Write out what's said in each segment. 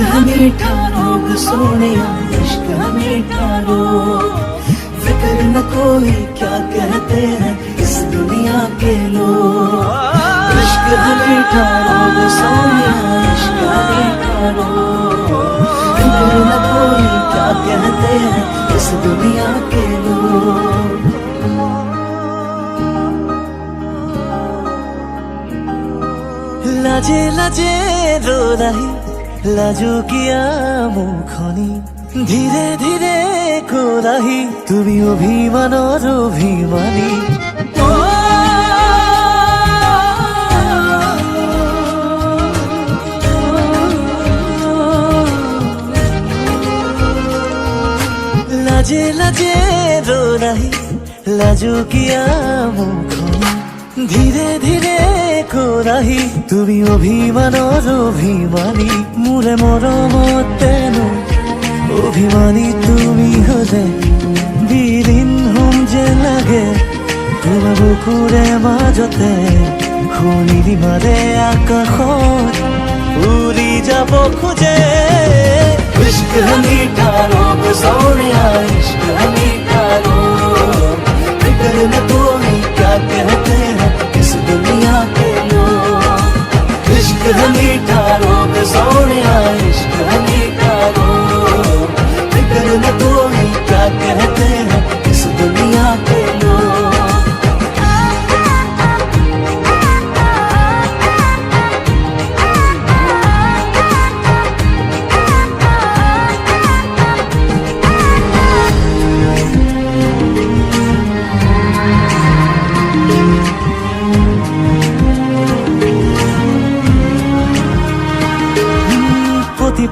है मीठा रोग सोनिया, इश्क है मीठा रोग। फिक्र न कोई क्या कहते हैं इस दुनिया के लोग। इश्क है मीठा रोग सोनिया, इश्क है मीठा रोग। फिक्र न कोई क्या कहते हैं इस दुनिया के लोग। लाजे लाजे रो रही लाजो किया मुखनी, धीरे धीरे कोराही তুমি অভিমানৰ অভিমানী। লাজে লাজে रो रही লাজো কিয়া মুখনি, ধীরে ধীরে কোরাহি তুমি অভিমানৰ অভিমানী। মোৰে মৰমতেনো অভিমানী তুমি হলে বিলীন হম যে লাগে। তোমাৰ বুকুৰে মাজতে শুনিলি মাৰে আকাশত উৰি যাব খোজে। इश्क है मीठा रोग सोनिया, इश्क है मीठा रोग। फिक्र न कोई क्या कहते हैं इस दुनिया के लोग। इश्क है मीठा रोग सोनिया, इश्क है मीठा रोग। फिक्र न कोई क्या कहते हैं इस दुनिया के लोग।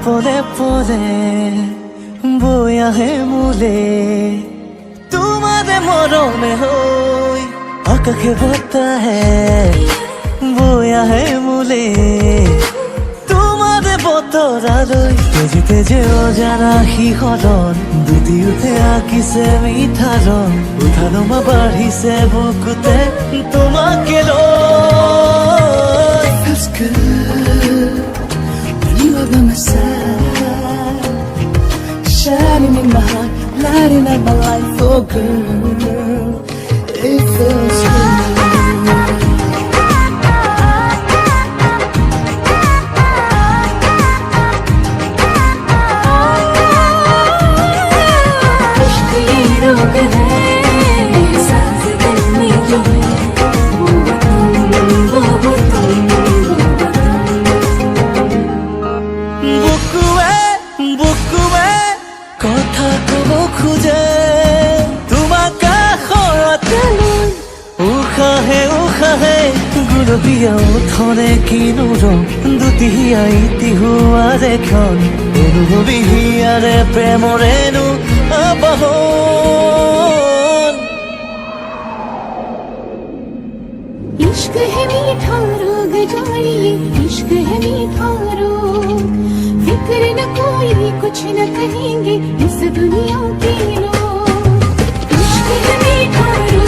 পলে পলে বৈ আহে মোলে তোমাৰে মৰমে হৈ। আকাশে বতাহে বৈ আহে মোলে তোমাৰে বতৰালৈ। তেজি তেজে অজানা শিহৰণ দুটি উঠে আঁকিছে মিঠা ৰং। উঠা নমা বাঢ়িছে বুকুতে তোমাকে লৈ। By my side, shining in my heart, lighting up my life, oh girl, it feels good. इश्क ये रोग है, सांस दिल में जो है, वो तुम। কথা কব খোজে তোমাক কাষতে লৈ। উশাহে উশাহে গুলপীয়া ওঠৰে কিনো ৰং, দুটি আইতি হোৱাৰে ক্ষণ অনুভৱী হিয়াৰে প্ৰেমৰেনো আবাহন। इश्क है मीठा रोग जानिए, इश्क है मीठा रोग। फिक्र न कोई कुछ न कहेंगे इस दुनिया के लोग। इश्क है मीठा रोग